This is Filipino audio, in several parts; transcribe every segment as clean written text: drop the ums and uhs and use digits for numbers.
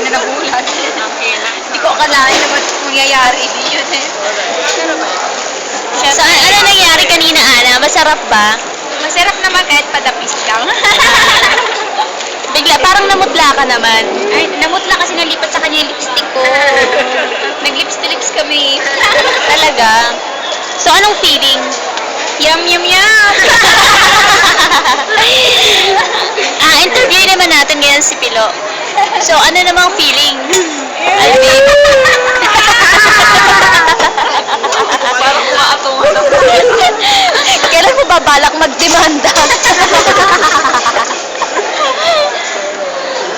na nabulat. Hindi ko akalain na mangyayari din yun eh. So, ano nangyari kanina, Ana? Masarap ba? Masarap naman kahit padapis lang. Bigla, parang namutla ka naman. Ay, namutla kasi nalipat sa kanya yung lipstick ko. Nag-lips-to-lips kami. Talaga? So, anong feeling? Yum, yum, yum! Interview naman natin ngayon si Pilo. So, ano namang feeling? Alvin? Parang kumaatungan na po. Kailan mo babalak magdemanda?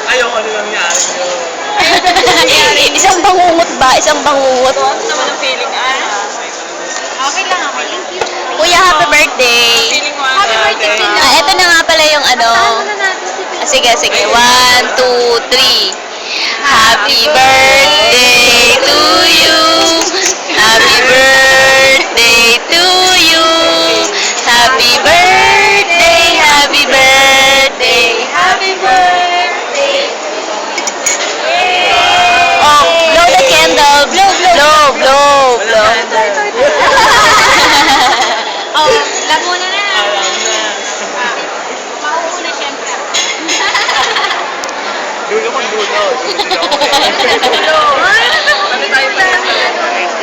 Ayoko nilang yan. Isang bangungot ba? Isang bangungot. Ano naman ang feeling, Okay lang, okay lang. Kuya, happy birthday! Feeling mo Happy birthday, Pilo. Ito na nga pala yung ano. Kasama na natin si Pilo. Sige, sige. 1, 2, 3. Happy birthday to you. Happy birthday to you. Happy birthday, happy birthday, happy birthday. Oh, blow the candle. Blow, blow, blow, blow. Oh, lamuna na. Alam na. Mauuna siyempre. Dulo kong dulo. Dulo. Ano tayo pa?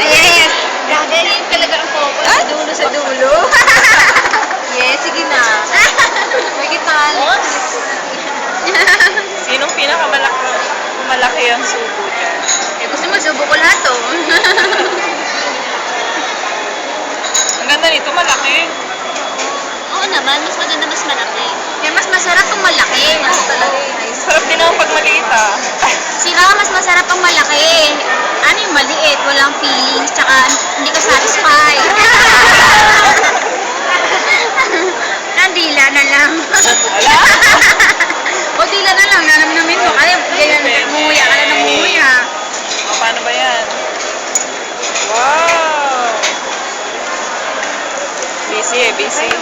Yes. Ganyan talaga ang focus. Sa dulo, sa dulo. Yes, sige na. Magitan. Sinong pinakamalaki ang subo dyan? Eh, gusto mo, subo ko lahat to. Ang ganda nito, malaki. Oo naman, mas maganda mas malaki. Eh, mas masarap ang malaki. Mas talaga. Sarap din naman pag maliit Sila, mas masarap ang malaki. Ano yung maliit? Walang feelings, tsaka hindi ka satisfied. Nandila na lang. Wala? O dila na lang, nanamnamin mo. Kaya ganyan, mumuya ka na ng mumuya. O, paano ba yan? Wow! Busy busy.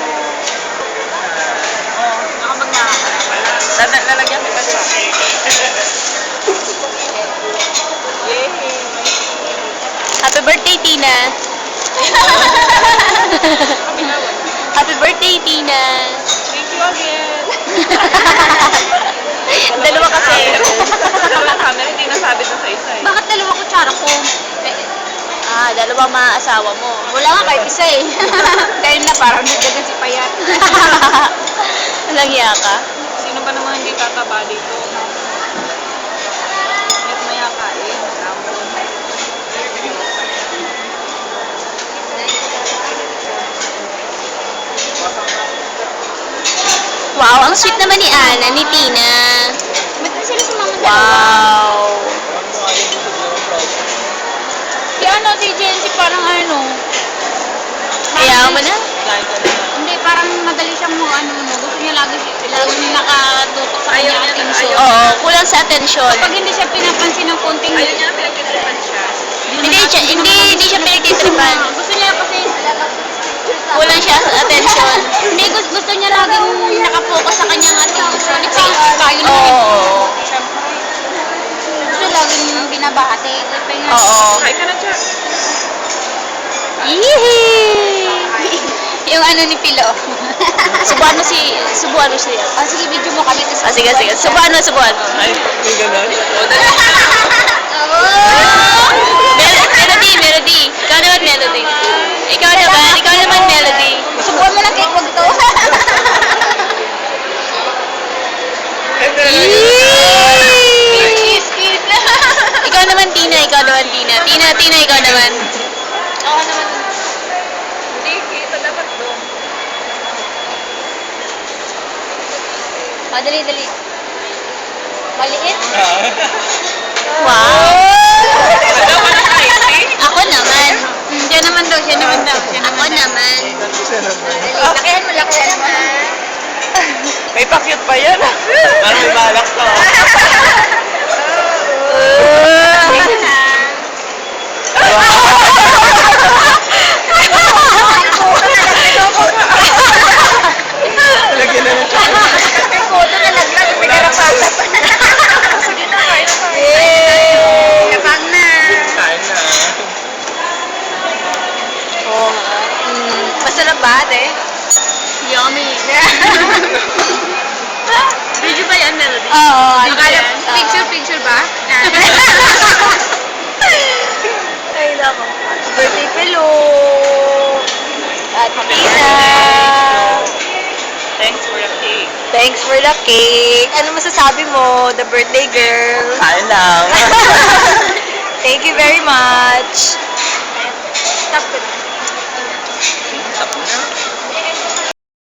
Lalagyan kita siya. Yay! Happy birthday, Tina. Happy birthday, Tina. Thank you again. Dalawa kasi. Dalawang camera, hindi nasabit na sa isa eh. Bakit dalawa kutsara ko? Dalawang mga asawa mo. Wala nga kahit isa eh. Dahil na parang nagdagan si Payat. Walang iya ka. Sino ba namang hindi tataba dito? Net maya kain. Wow, ang sweet naman ni Ana, ni Tina. Ba't na sila sumama dalawa? Wow. Si ano, si Jency parang ano. Ayaw mo na? Kain ka na. Hindi, parang madali siyang ano, no. Gusto niya lagi nakatutok sa kanya attention. Oo, kulang sa atensyon. Pag hindi siya pinapansin ng konting Ayaw niya na pinagtitripan siya. Hindi siya pinagtitripan. Gusto niya kasi Kulang siya sa atensyon. hindi gusto niya laging nakafocus sa kanyang attention. At saka tayo na Oo. gusto laging binabate. Oo. Kain ka na siya. Yee! Yung ano ni Pilo. Subuhan mo siya. Sige, video mo kami. Sige. Subuhan mo. Ay, may ganon? Melody. Ikaw naman, Melody. Ikaw naman, Melody. Subuhan mo ng cake, wag to. Yee! Ikaw naman, Tina. Tina, ikaw naman. Ako naman. Hindi, kita dapat doon. Dali. Maliit? Wow! Alam mo na ice tea? Ako naman. Siya naman daw. Ako naman. Lakihan mo. May pa-cute pa yan. Parang may balak to. Lagyan na ng chocolate. May photo na lagyan. May karapatas. Sige na, kain na. Eh, me. Video ba yan, Melody? Oo. Akala, picture ba? Ay, nako. Happy birthday, Pilo! At Tina! Thanks for the cake. Thanks for the cake. Ano masasabi mo, the birthday girl? Kain lang. Thank you very much. Stop it.